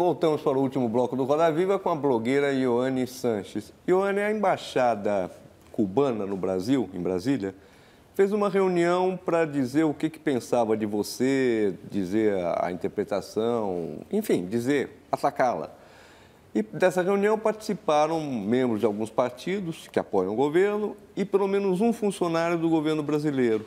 voltamos para o último bloco do Roda Viva com a blogueira Ioane Sanches. Ioane, a embaixada cubana no Brasil, em Brasília, fez uma reunião para dizer o que pensava de você, dizer a interpretação, enfim, atacá-la. E dessa reunião participaram membros de alguns partidos que apoiam o governo e pelo menos um funcionário do governo brasileiro.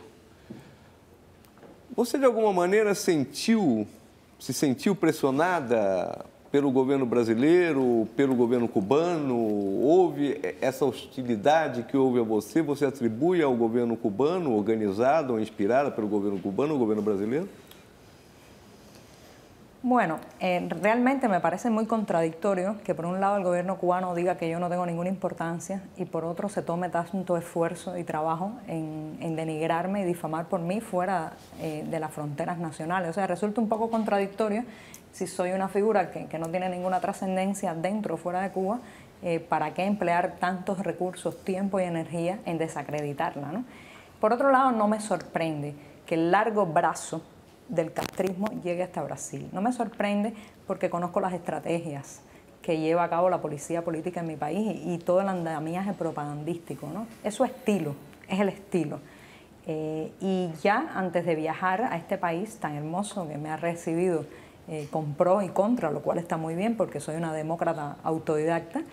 Você, de alguma maneira, se sentiu pressionada pelo governo brasileiro, pelo governo cubano? Houve essa hostilidade que houve a você? Você atribui ao governo cubano, organizada ou inspirada pelo governo cubano, o governo brasileiro? Bueno, realmente me parece muy contradictorio que por un lado el gobierno cubano diga que yo no tengo ninguna importancia y por otro se tome tanto esfuerzo y trabajo en denigrarme y difamar por mí fuera de las fronteras nacionales. O sea, resulta un poco contradictorio si soy una figura que no tiene ninguna trascendencia dentro o fuera de Cuba, ¿para qué emplear tantos recursos, tiempo y energía en desacreditarla, ¿no? Por otro lado, no me sorprende que el largo brazo del castrismo llegue hasta Brasil. No me sorprende porque conozco las estrategias que lleva a cabo la policía política en mi país y todo el andamiaje propagandístico, ¿no? Es su estilo, es el estilo. Y ya antes de viajar a este país tan hermoso que me ha recibido con pro y contra, lo cual está muy bien porque soy una demócrata autodidacta,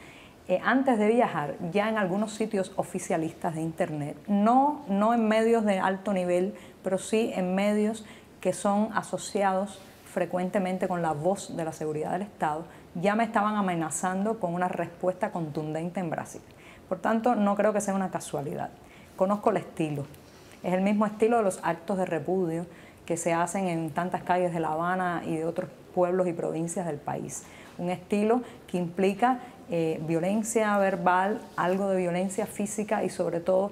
antes de viajar ya en algunos sitios oficialistas de internet, no en medios de alto nivel, pero sí en medios que son asociados frecuentemente con la voz de la seguridad del Estado, ya me estaban amenazando con una respuesta contundente en Brasil. Por tanto, no creo que sea una casualidad. Conozco el estilo. Es el mismo estilo de los actos de repudio que se hacen en tantas calles de La Habana y de otros pueblos y provincias del país. Un estilo que implica violencia verbal, algo de violencia física y sobre todo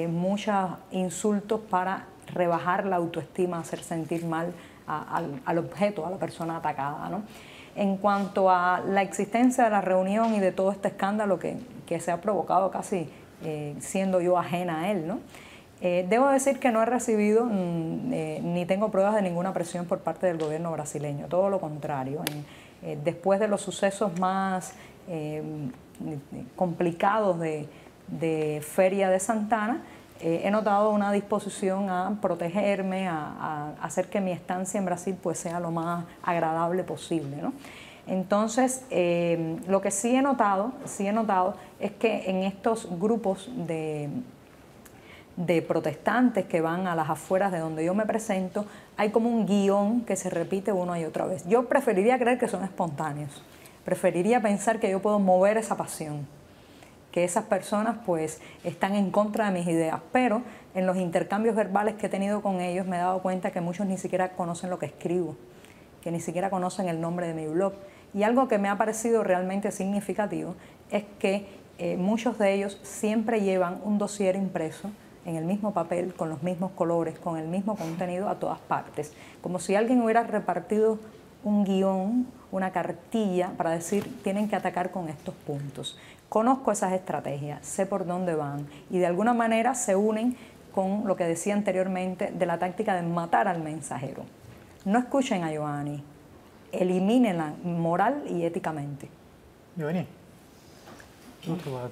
muchos insultos para rebajar la autoestima, hacer sentir mal al objeto, a la persona atacada, ¿no? En cuanto a la existencia de la reunión y de todo este escándalo que se ha provocado casi siendo yo ajena a él, ¿no? Debo decir que no he recibido ni tengo pruebas de ninguna presión por parte del gobierno brasileño, todo lo contrario. Después de los sucesos más complicados de Feria de Santana, he notado una disposición a protegerme, a hacer que mi estancia en Brasil pues sea lo más agradable posible, ¿no? Entonces, lo que sí he notado es que en estos grupos de protestantes que van a las afueras de donde yo me presento, hay como un guión que se repite una y otra vez. Yo preferiría creer que son espontáneos, preferiría pensar que yo puedo mover esa pasión, que esas personas pues están en contra de mis ideas, pero en los intercambios verbales que he tenido con ellos me he dado cuenta que muchos ni siquiera conocen lo que escribo, que ni siquiera conocen el nombre de mi blog. Y algo que me ha parecido realmente significativo es que muchos de ellos siempre llevan un dossier impreso en el mismo papel, con los mismos colores, con el mismo contenido a todas partes, como si alguien hubiera repartido un guión, una cartilla para decir tienen que atacar con estos puntos. Conozco esas estrategias, sé por dónde van y de alguna manera se unen con lo que decía anteriormente de la táctica de matar al mensajero. No escuchen a Ioane, elimínenla moral y éticamente. Ioane, do outro lado,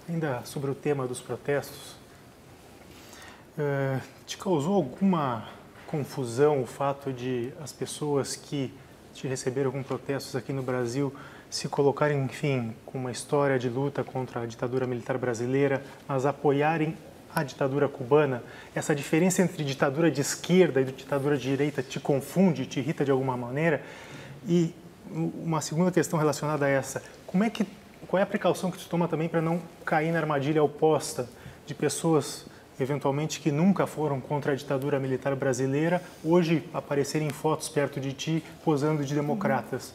ainda sobre o tema dos protestos, te causou alguma confusão o fato de as pessoas que te receberam com protestos aqui no Brasil se colocarem, enfim, com uma história de luta contra a ditadura militar brasileira, mas apoiarem a ditadura cubana? Essa diferença entre ditadura de esquerda e ditadura de direita te confunde, te irrita de alguma maneira? E uma segunda questão relacionada a essa, qual é a precaução que tu toma também para não cair na armadilha oposta de pessoas eventualmente que nunca foram contra a ditadura militar brasileira, hoje aparecerem em fotos perto de ti posando de democratas?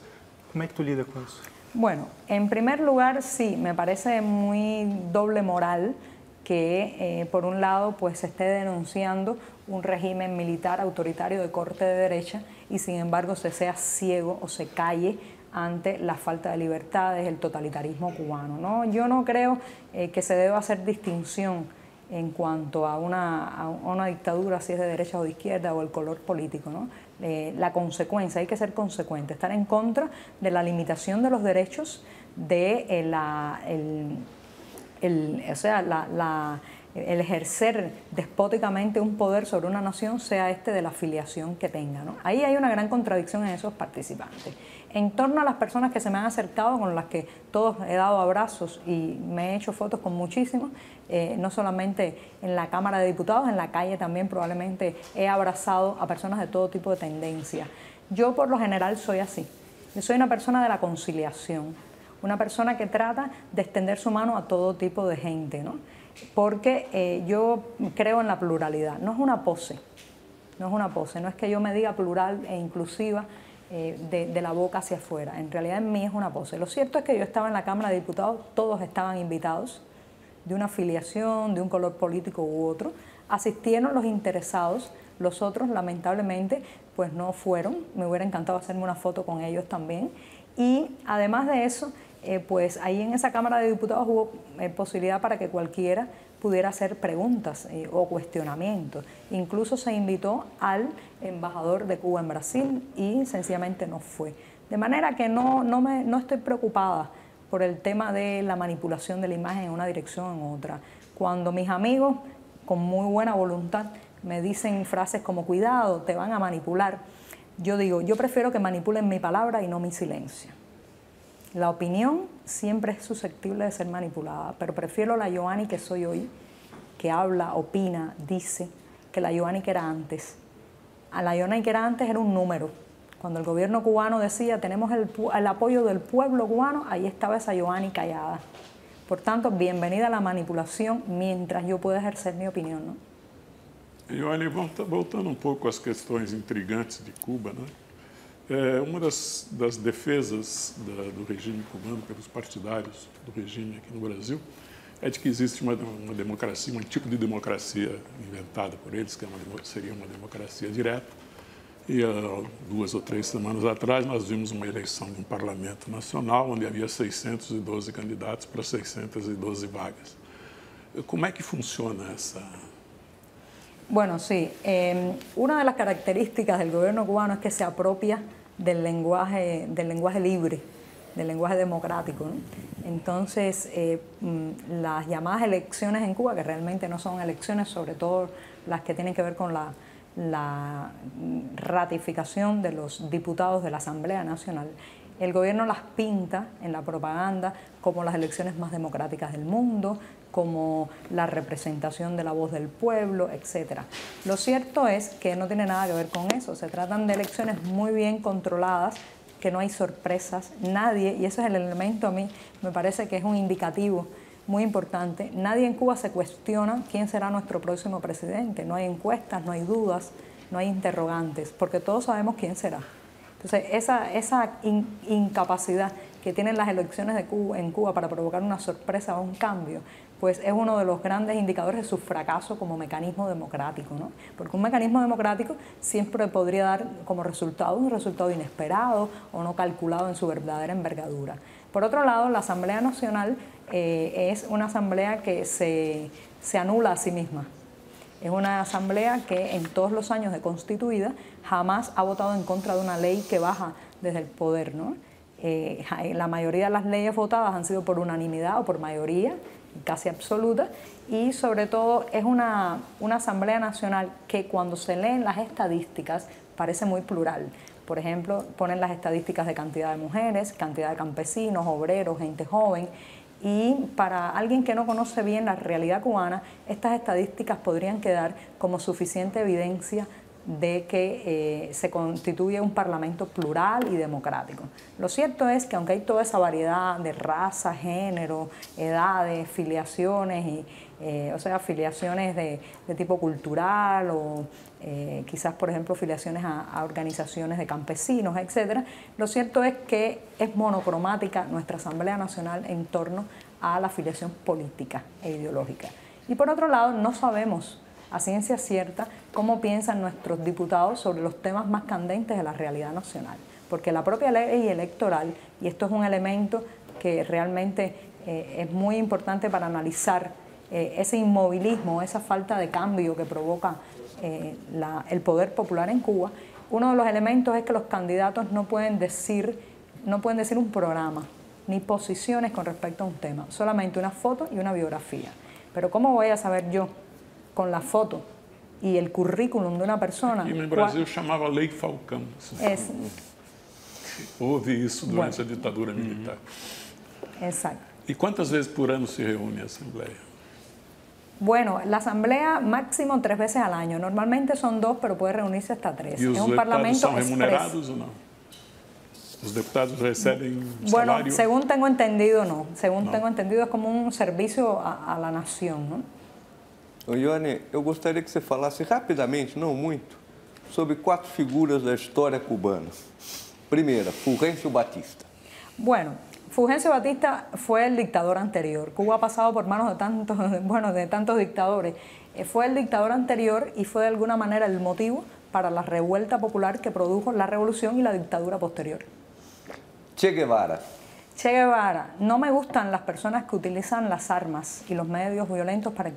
¿Cómo es que tú lidas con eso? Bueno, en primer lugar, sí, me parece muy doble moral que, por un lado, pues se esté denunciando un régimen militar autoritario de corte de derecha y, sin embargo, se sea ciego o se calle ante la falta de libertades, el totalitarismo cubano, ¿no? Yo no creo que se deba hacer distinción en cuanto a una dictadura, si es de derecha o de izquierda, o el color político, ¿no? la consecuencia, hay que ser consecuente, estar en contra de la limitación de los derechos de el ejercer despóticamente un poder sobre una nación, sea este de la afiliación que tenga, ¿no? Ahí hay una gran contradicción en esos participantes. En torno a las personas que se me han acercado, con las que todos he dado abrazos y me he hecho fotos con muchísimos, no solamente en la Cámara de Diputados, en la calle también probablemente he abrazado a personas de todo tipo de tendencia. Yo por lo general soy así, yo soy una persona de la conciliación, una persona que trata de extender su mano a todo tipo de gente, ¿no? Porque yo creo en la pluralidad, no es una pose, no es que yo me diga plural e inclusiva de la boca hacia afuera, en realidad en mí es una pose. Lo cierto es que yo estaba en la Cámara de Diputados, todos estaban invitados, de una afiliación, de un color político u otro, asistieron los interesados, los otros lamentablemente pues no fueron, me hubiera encantado hacerme una foto con ellos también, y además de eso, pues ahí en esa Cámara de Diputados hubo posibilidad para que cualquiera pudiera hacer preguntas o cuestionamientos. Incluso se invitó al embajador de Cuba en Brasil y sencillamente no fue. De manera que no estoy preocupada por el tema de la manipulación de la imagen en una dirección o en otra. Cuando mis amigos, con muy buena voluntad, me dicen frases como cuidado, te van a manipular, yo digo, yo prefiero que manipulen mi palabra y no mi silencio. La opinión siempre es susceptible de ser manipulada, pero prefiero la Yoani que soy hoy, que habla, opina, dice, que la Yoani que era antes. A la Yoani que era antes era un número. Cuando el gobierno cubano decía, tenemos el apoyo del pueblo cubano, ahí estaba esa Yoani callada. Por tanto, bienvenida a la manipulación mientras yo pueda ejercer mi opinión, ¿no? Yoani, voltando um pouco às questões intrigantes de Cuba, né? Uma das defesas do regime cubano pelos partidários do regime aqui no Brasil é de que existe uma democracia, um tipo de democracia inventada por eles, que seria uma democracia direta. E 2 ou 3 semanas atrás nós vimos uma eleição de um parlamento nacional onde havia 612 candidatos para 612 vagas. Como é que funciona essa... Bueno, sí. Una de las características del gobierno cubano es que se apropia del lenguaje libre, del lenguaje democrático, ¿no? Entonces, las llamadas elecciones en Cuba, que realmente no son elecciones, sobre todo las que tienen que ver con la ratificación de los diputados de la Asamblea Nacional, el gobierno las pinta en la propaganda como las elecciones más democráticas del mundo, como la representación de la voz del pueblo, etc. Lo cierto es que no tiene nada que ver con eso, se tratan de elecciones muy bien controladas, que no hay sorpresas, nadie, y ese es el elemento a mí, me parece que es un indicativo muy importante, nadie en Cuba se cuestiona quién será nuestro próximo presidente, no hay encuestas, no hay dudas, no hay interrogantes, porque todos sabemos quién será. Entonces, esa incapacidad que tienen las elecciones en Cuba para provocar una sorpresa o un cambio, pues es uno de los grandes indicadores de su fracaso como mecanismo democrático, ¿no? Porque un mecanismo democrático siempre podría dar como resultado un resultado inesperado o no calculado en su verdadera envergadura. Por otro lado, la Asamblea Nacional es una asamblea que se anula a sí misma. Es una asamblea que en todos los años de constituida jamás ha votado en contra de una ley que baja desde el poder, ¿no? La mayoría de las leyes votadas han sido por unanimidad o por mayoría, casi absoluta, y sobre todo es una Asamblea Nacional que cuando se leen las estadísticas parece muy plural. Por ejemplo, ponen las estadísticas de cantidad de mujeres, cantidad de campesinos, obreros, gente joven, y para alguien que no conoce bien la realidad cubana, estas estadísticas podrían quedar como suficiente evidencia de que se constituye un parlamento plural y democrático. Lo cierto es que aunque hay toda esa variedad de raza, género, edades, filiaciones, o sea, filiaciones de tipo cultural o quizás, por ejemplo, filiaciones a organizaciones de campesinos, etc., lo cierto es que es monocromática nuestra Asamblea Nacional en torno a la filiación política e ideológica. Y por otro lado, no sabemos a ciencia cierta cómo piensan nuestros diputados sobre los temas más candentes de la realidad nacional. Porque la propia ley electoral, y esto es un elemento que realmente es muy importante para analizar ese inmovilismo, esa falta de cambio que provoca el poder popular en Cuba, uno de los elementos es que los candidatos no pueden decir un programa ni posiciones con respecto a un tema, solamente una foto y una biografía. Pero ¿cómo voy a saber yo, con la foto y el currículum de una persona? E no Brasil chamava Lei Falcão. Houve isso durante a ditadura militar. Exacto. E quantas vezes por ano se reúne a Assembleia? Bueno, la asamblea máximo 3 veces al año. Normalmente son 2, pero puede reunirse hasta 3. E os es un deputados parlamento são remunerados ou não? Os deputados recebem Bueno, salário? según tengo entendido, no. Según tengo entendido, es como un servicio a la nación, ¿no? Ioane, eu gostaria que você falasse rapidamente, não muito, sobre 4 figuras da história cubana. Primeira, Fulgêncio Batista. Bueno, Fulgencio Batista fue el dictador anterior. Cuba ha pasado por manos de tantos dictadores. Fue el dictador anterior y fue de alguna manera el motivo para la revuelta popular que produjo la revolución y la dictadura posterior. Che Guevara. Che Guevara. No me gustan las personas que utilizan las armas y los medios violentos para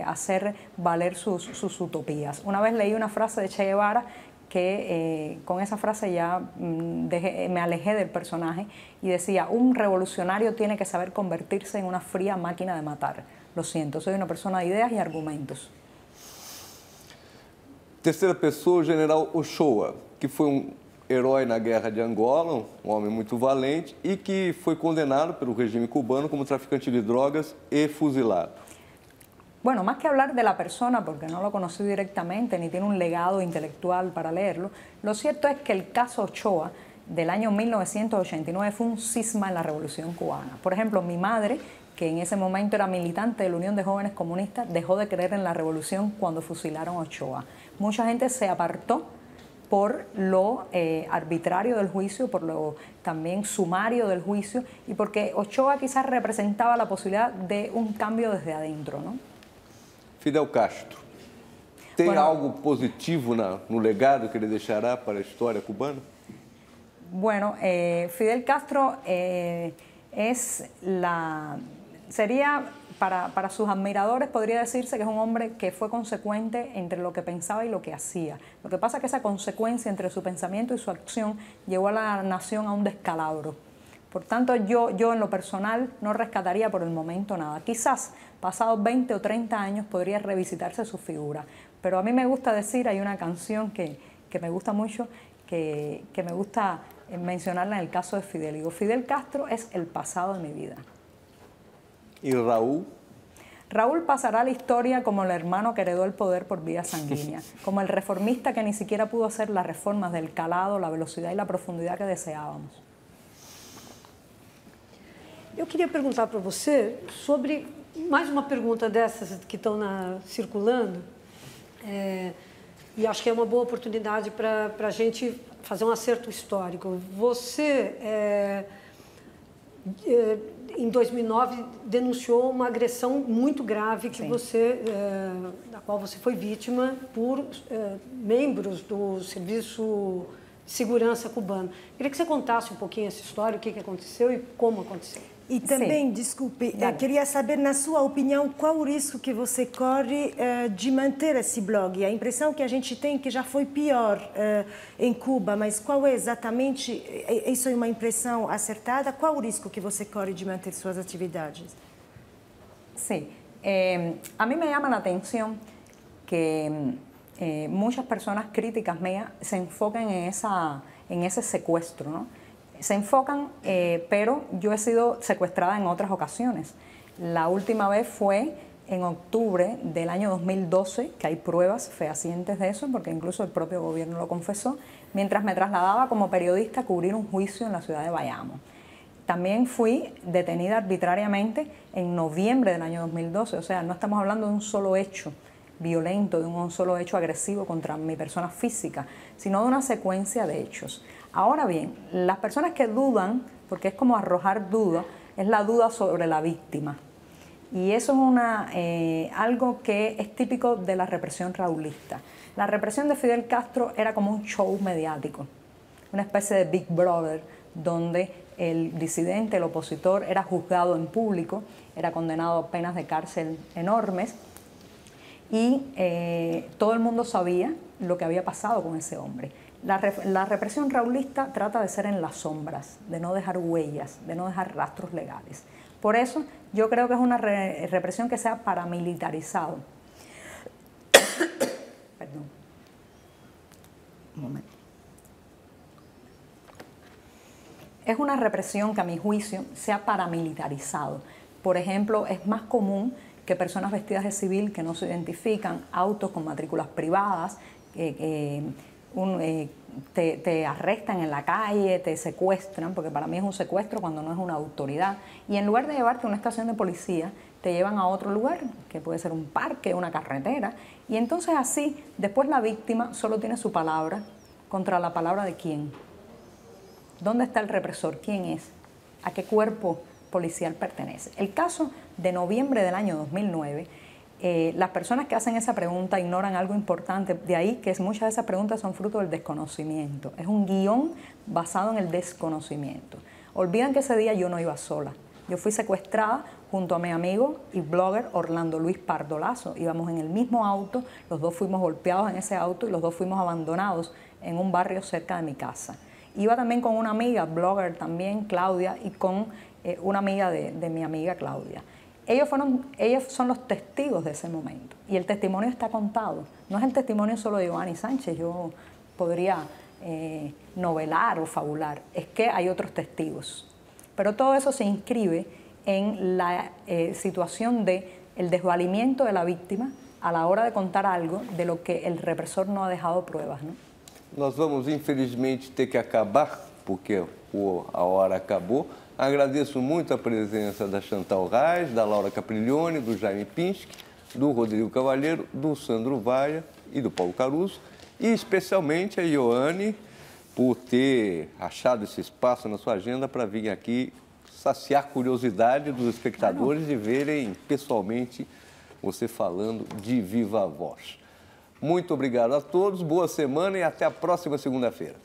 hacer valer sus utopías. Una vez leí una frase de Che Guevara que con esa frase ya me alejé del personaje y decía: un revolucionario tiene que saber convertirse en una fría máquina de matar. Lo siento, soy una persona de ideas y argumentos. Terceira pessoa, o general Ochoa, que foi herói na guerra de Angola, homem muito valente e que foi condenado pelo regime cubano como traficante de drogas e fuzilado. Bueno, más que hablar de la persona, porque no lo conocí directamente, ni tiene un legado intelectual para leerlo, lo cierto es que el caso Ochoa del año 1989 fue un cisma en la Revolución Cubana. Por ejemplo, mi madre, que en ese momento era militante de la Unión de Jóvenes Comunistas, dejó de creer en la revolución cuando fusilaron a Ochoa. Mucha gente se apartó por lo arbitrario del juicio, por lo también sumario del juicio, y porque Ochoa quizás representaba la posibilidad de un cambio desde adentro, ¿no? Fidel Castro. Tem algo positivo no legado que ele deixará para a história cubana? Bueno, Fidel Castro sería, para sus admiradores, podría decirse que es un hombre que fue consecuente entre lo que pensaba y lo que hacía. Lo que pasa es que esa consecuencia entre su pensamiento y su acción llevó a la nación a un descalabro. Por tanto, yo en lo personal no rescataría por el momento nada. Quizás pasados 20 o 30 años podría revisitarse su figura. Pero a mí me gusta decir, hay una canción que me gusta mucho, que me gusta mencionarla en el caso de Fidel. Digo, Fidel Castro es el pasado de mi vida. ¿Y Raúl? Raúl pasará a la historia como el hermano que heredó el poder por vía sanguínea, como el reformista que ni siquiera pudo hacer las reformas del calado, la velocidad y la profundidad que deseábamos. Eu queria perguntar para você sobre mais uma pergunta dessas que estão circulando, e acho que é uma boa oportunidade para a gente fazer um acerto histórico. Você, em 2009, denunciou uma agressão muito grave que da qual você foi vítima por membros do Serviço de Segurança cubano. Queria que você contasse um pouquinho essa história, o que aconteceu e como aconteceu. E também, desculpe, queria saber, na sua opinião, qual o risco que você corre de manter esse blog? A impressão que a gente tem que já foi pior em Cuba, mas qual é exatamente, isso é uma impressão acertada? Qual o risco que você corre de manter suas atividades? Sí, a mí me llama la atención que muchas personas críticas mías se enfoquen en ese secuestro, ¿no? Se enfocan, pero yo he sido secuestrada en otras ocasiones. La última vez fue en octubre del año 2012, que hay pruebas fehacientes de eso, porque incluso el propio gobierno lo confesó, mientras me trasladaba como periodista a cubrir un juicio en la ciudad de Bayamo. También fui detenida arbitrariamente en noviembre del año 2012, o sea, no estamos hablando de un solo hecho violento, de un solo hecho agresivo contra mi persona física, sino de una secuencia de hechos. Ahora bien, las personas que dudan, porque es como arrojar duda, es la duda sobre la víctima. Y eso es algo que es típico de la represión raulista. La represión de Fidel Castro era como un show mediático, una especie de Big Brother, donde el disidente, el opositor, era juzgado en público, era condenado a penas de cárcel enormes, y todo el mundo sabía lo que había pasado con ese hombre. La represión raulista trata de ser en las sombras, de no dejar huellas, de no dejar rastros legales. Por eso yo creo que es una represión que se ha paramilitarizado. Perdón. Un momento. Es una represión que a mi juicio se ha paramilitarizado. Por ejemplo, es más común que personas vestidas de civil que no se identifican, autos con matrículas privadas, te arrestan en la calle, te secuestran, porque para mí es un secuestro cuando no es una autoridad, y en lugar de llevarte a una estación de policía, te llevan a otro lugar, que puede ser un parque, una carretera, y entonces así, después la víctima solo tiene su palabra contra la palabra de quién. ¿Dónde está el represor? ¿Quién es? ¿A qué cuerpo policial pertenece? El caso de noviembre del año 2009, las personas que hacen esa pregunta ignoran algo importante, de ahí que muchas de esas preguntas son fruto del desconocimiento. Es un guión basado en el desconocimiento. Olvidan que ese día yo no iba sola. Yo fui secuestrada junto a mi amigo y blogger Orlando Luis Pardo Lazo. Íbamos en el mismo auto, los dos fuimos golpeados en ese auto y los dos fuimos abandonados en un barrio cerca de mi casa. Iba también con una amiga, blogger también, Claudia, y con una amiga de mi amiga Claudia. Ellos son los testigos de ese momento y el testimonio está contado. No es el testimonio solo de Yoani Sánchez, yo podría novelar o fabular, es que hay otros testigos. Pero todo eso se inscribe en la situación del desvalimiento de la víctima a la hora de contar algo de lo que el represor no ha dejado pruebas, ¿no? Nós vamos, infelizmente, ter que acabar, porque a hora acabou. Agradeço muito a presença da Chantal Reis, da Laura Capriglione, do Jaime Pinsky, do Rodrigo Cavalheiro, do Sandro Vaia e do Paulo Caruso, e especialmente a Ioane por ter achado esse espaço na sua agenda para vir aqui saciar a curiosidade dos espectadores e verem pessoalmente você falando de viva voz. Muito obrigado a todos, boa semana e até a próxima segunda-feira.